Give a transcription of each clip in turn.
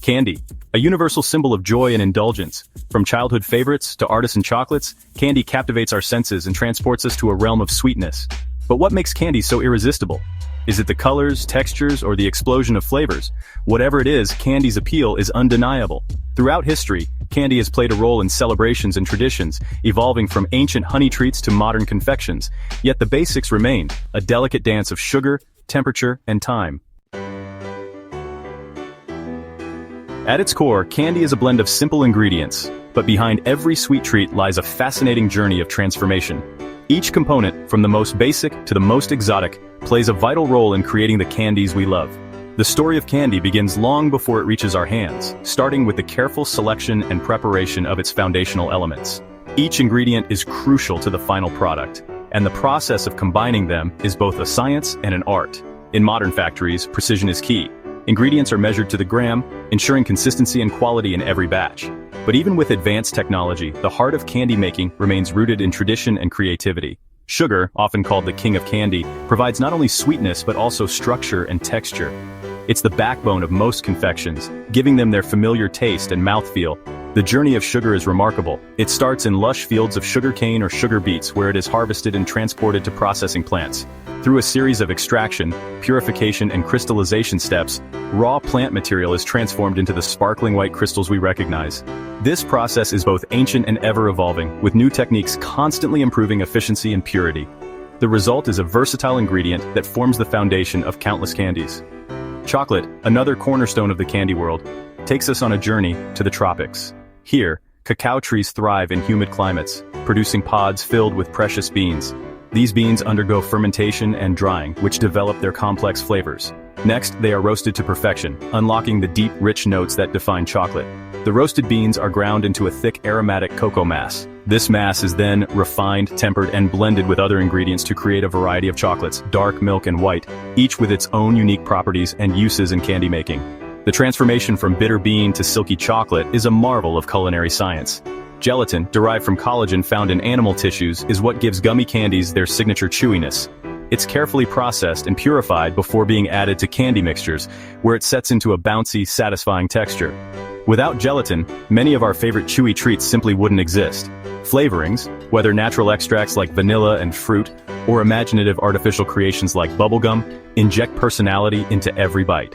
Candy, a universal symbol of joy and indulgence. From childhood favorites to artisan chocolates, candy captivates our senses and transports us to a realm of sweetness. But what makes candy so irresistible? Is it the colors, textures, or the explosion of flavors? Whatever it is, candy's appeal is undeniable. Throughout history, candy has played a role in celebrations and traditions, evolving from ancient honey treats to modern confections. Yet the basics remain, a delicate dance of sugar, temperature, and time. At its core, candy is a blend of simple ingredients, but behind every sweet treat lies a fascinating journey of transformation. Each component, from the most basic to the most exotic, plays a vital role in creating the candies we love. The story of candy begins long before it reaches our hands, starting with the careful selection and preparation of its foundational elements. Each ingredient is crucial to the final product, and the process of combining them is both a science and an art. In modern factories, precision is key. Ingredients are measured to the gram, ensuring consistency and quality in every batch. But even with advanced technology, the heart of candy making remains rooted in tradition and creativity. Sugar, often called the king of candy, provides not only sweetness but also structure and texture. It's the backbone of most confections, giving them their familiar taste and mouthfeel. The journey of sugar is remarkable. It starts in lush fields of sugarcane or sugar beets where it is harvested and transported to processing plants. Through a series of extraction, purification, and crystallization steps, raw plant material is transformed into the sparkling white crystals we recognize. This process is both ancient and ever-evolving, with new techniques constantly improving efficiency and purity. The result is a versatile ingredient that forms the foundation of countless candies. Chocolate, another cornerstone of the candy world, takes us on a journey to the tropics. Here, cacao trees thrive in humid climates, producing pods filled with precious beans. These beans undergo fermentation and drying, which develop their complex flavors. Next, they are roasted to perfection, unlocking the deep, rich notes that define chocolate. The roasted beans are ground into a thick, aromatic cocoa mass. This mass is then refined, tempered, and blended with other ingredients to create a variety of chocolates, dark, milk, and white, each with its own unique properties and uses in candy making. The transformation from bitter bean to silky chocolate is a marvel of culinary science. Gelatin, derived from collagen found in animal tissues, is what gives gummy candies their signature chewiness. It's carefully processed and purified before being added to candy mixtures, where it sets into a bouncy, satisfying texture. Without gelatin, many of our favorite chewy treats simply wouldn't exist. Flavorings, whether natural extracts like vanilla and fruit, or imaginative artificial creations like bubblegum, inject personality into every bite.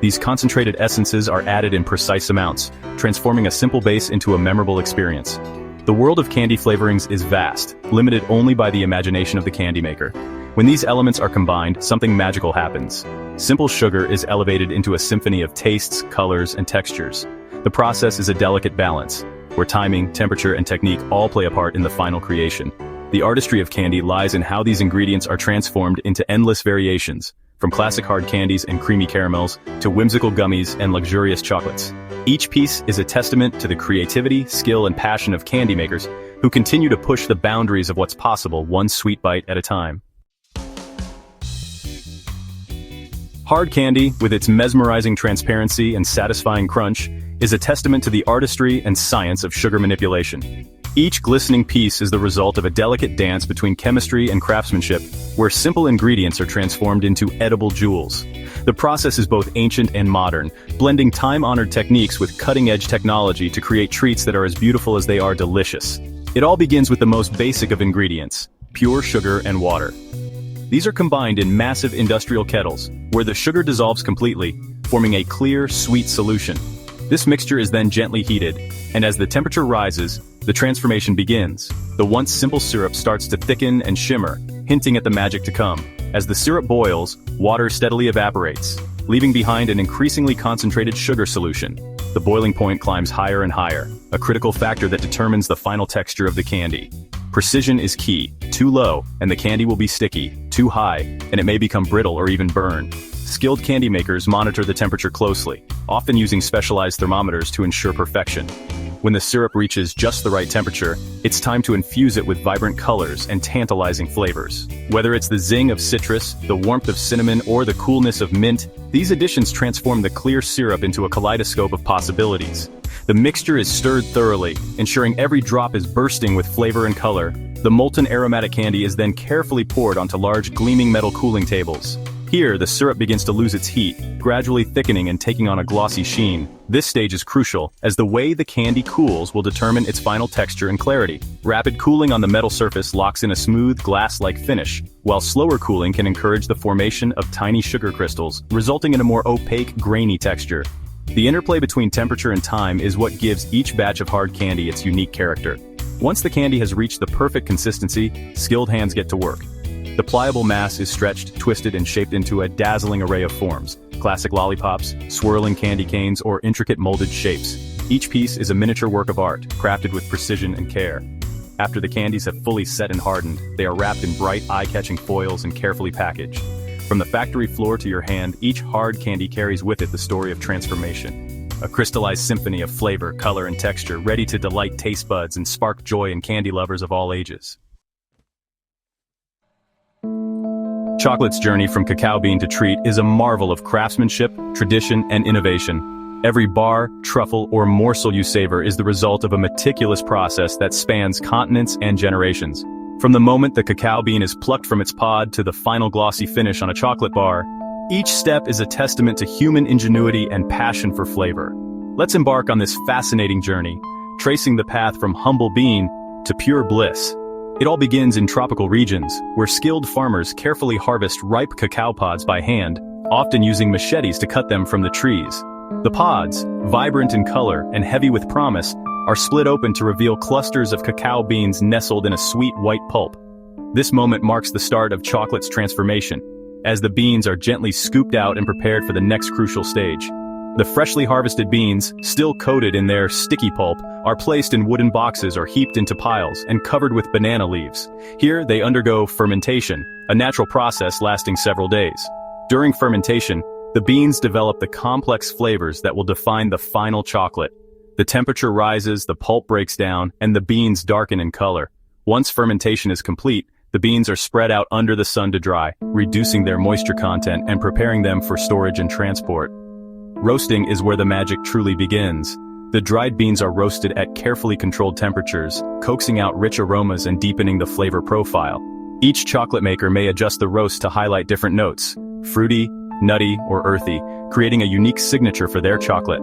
These concentrated essences are added in precise amounts, transforming a simple base into a memorable experience. The world of candy flavorings is vast, limited only by the imagination of the candy maker. When these elements are combined, something magical happens. Simple sugar is elevated into a symphony of tastes, colors, and textures. The process is a delicate balance, where timing, temperature, and technique all play a part in the final creation. The artistry of candy lies in how these ingredients are transformed into endless variations, from classic hard candies and creamy caramels to whimsical gummies and luxurious chocolates. Each piece is a testament to the creativity, skill, and passion of candy makers who continue to push the boundaries of what's possible one sweet bite at a time. Hard candy, with its mesmerizing transparency and satisfying crunch, is a testament to the artistry and science of sugar manipulation. Each glistening piece is the result of a delicate dance between chemistry and craftsmanship, where simple ingredients are transformed into edible jewels. The process is both ancient and modern, blending time-honored techniques with cutting-edge technology to create treats that are as beautiful as they are delicious. It all begins with the most basic of ingredients, pure sugar and water. These are combined in massive industrial kettles, where the sugar dissolves completely, forming a clear, sweet solution. This mixture is then gently heated, and as the temperature rises, the transformation begins. The once simple syrup starts to thicken and shimmer, hinting at the magic to come. As the syrup boils, water steadily evaporates, leaving behind an increasingly concentrated sugar solution. The boiling point climbs higher and higher, a critical factor that determines the final texture of the candy. Precision is key. Too low, and the candy will be sticky. Too high, and it may become brittle or even burn. Skilled candy makers monitor the temperature closely, often using specialized thermometers to ensure perfection. When the syrup reaches just the right temperature, it's time to infuse it with vibrant colors and tantalizing flavors. Whether it's the zing of citrus, the warmth of cinnamon, or the coolness of mint, these additions transform the clear syrup into a kaleidoscope of possibilities. The mixture is stirred thoroughly, ensuring every drop is bursting with flavor and color. The molten aromatic candy is then carefully poured onto large gleaming metal cooling tables. Here, the syrup begins to lose its heat, gradually thickening and taking on a glossy sheen. This stage is crucial, as the way the candy cools will determine its final texture and clarity. Rapid cooling on the metal surface locks in a smooth, glass-like finish, while slower cooling can encourage the formation of tiny sugar crystals, resulting in a more opaque, grainy texture. The interplay between temperature and time is what gives each batch of hard candy its unique character. Once the candy has reached the perfect consistency, skilled hands get to work. The pliable mass is stretched, twisted, and shaped into a dazzling array of forms: classic lollipops, swirling candy canes, or intricate molded shapes. Each piece is a miniature work of art, crafted with precision and care. After the candies have fully set and hardened, they are wrapped in bright, eye-catching foils and carefully packaged. From the factory floor to your hand, each hard candy carries with it the story of transformation. A crystallized symphony of flavor, color, and texture, ready to delight taste buds and spark joy in candy lovers of all ages. Chocolate's journey from cacao bean to treat is a marvel of craftsmanship, tradition, and innovation. Every bar, truffle, or morsel you savor is the result of a meticulous process that spans continents and generations. From the moment the cacao bean is plucked from its pod to the final glossy finish on a chocolate bar, each step is a testament to human ingenuity and passion for flavor. Let's embark on this fascinating journey, tracing the path from humble bean to pure bliss. It all begins in tropical regions, where skilled farmers carefully harvest ripe cacao pods by hand, often using machetes to cut them from the trees. The pods, vibrant in color and heavy with promise, are split open to reveal clusters of cacao beans nestled in a sweet white pulp. This moment marks the start of chocolate's transformation, as the beans are gently scooped out and prepared for the next crucial stage. The freshly harvested beans, still coated in their sticky pulp, are placed in wooden boxes or heaped into piles and covered with banana leaves. Here, they undergo fermentation, a natural process lasting several days. During fermentation, the beans develop the complex flavors that will define the final chocolate. The temperature rises, the pulp breaks down, and the beans darken in color. Once fermentation is complete, the beans are spread out under the sun to dry, reducing their moisture content and preparing them for storage and transport. Roasting is where the magic truly begins. The dried beans are roasted at carefully controlled temperatures, coaxing out rich aromas and deepening the flavor profile. Each chocolate maker may adjust the roast to highlight different notes: fruity, nutty, or earthy, creating a unique signature for their chocolate.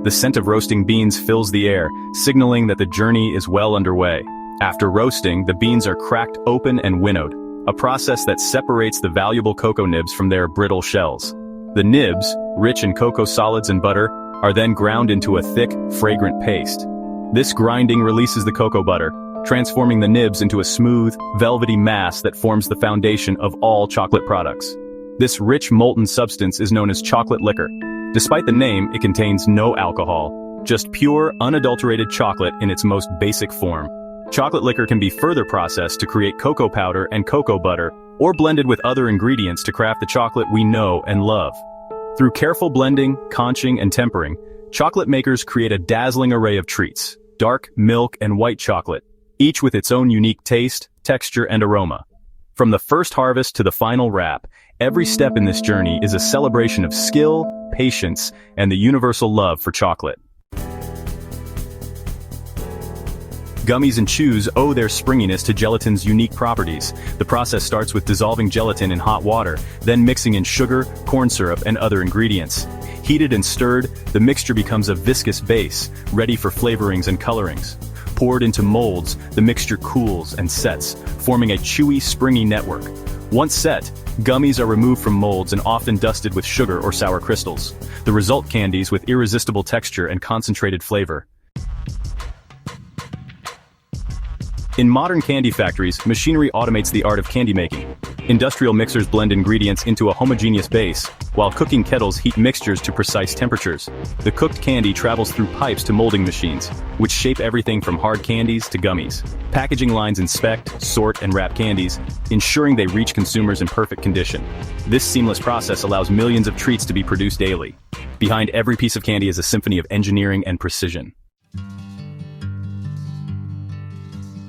The scent of roasting beans fills the air, signaling that the journey is well underway. After roasting, the beans are cracked open and winnowed, a process that separates the valuable cocoa nibs from their brittle shells. The nibs, rich in cocoa solids and butter, are then ground into a thick, fragrant paste. This grinding releases the cocoa butter, transforming the nibs into a smooth, velvety mass that forms the foundation of all chocolate products. This rich molten substance is known as chocolate liquor. Despite the name, it contains no alcohol, just pure, unadulterated chocolate in its most basic form. Chocolate liquor can be further processed to create cocoa powder and cocoa butter, or blended with other ingredients to craft the chocolate we know and love. Through careful blending, conching, and tempering, chocolate makers create a dazzling array of treats: dark, milk, and white chocolate, each with its own unique taste, texture, and aroma. From the first harvest to the final wrap, every step in this journey is a celebration of skill, patience, and the universal love for chocolate. Gummies and chews owe their springiness to gelatin's unique properties. The process starts with dissolving gelatin in hot water, then mixing in sugar, corn syrup, and other ingredients. Heated and stirred, the mixture becomes a viscous base, ready for flavorings and colorings. Poured into molds, the mixture cools and sets, forming a chewy, springy network. Once set, gummies are removed from molds and often dusted with sugar or sour crystals. The result: candies with irresistible texture and concentrated flavor. In modern candy factories, machinery automates the art of candy making. Industrial mixers blend ingredients into a homogeneous base, while cooking kettles heat mixtures to precise temperatures. The cooked candy travels through pipes to molding machines, which shape everything from hard candies to gummies. Packaging lines inspect, sort, and wrap candies, ensuring they reach consumers in perfect condition. This seamless process allows millions of treats to be produced daily. Behind every piece of candy is a symphony of engineering and precision.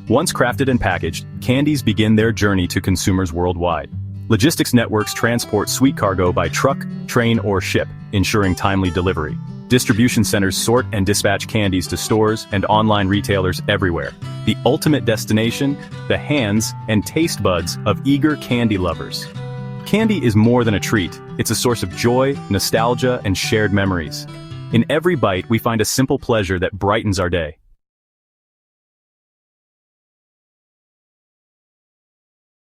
Once crafted and packaged, candies begin their journey to consumers worldwide. Logistics networks transport sweet cargo by truck, train, or ship, ensuring timely delivery. Distribution centers sort and dispatch candies to stores and online retailers everywhere. The ultimate destination: the hands and taste buds of eager candy lovers. Candy is more than a treat. It's a source of joy, nostalgia, and shared memories. In every bite, we find a simple pleasure that brightens our day.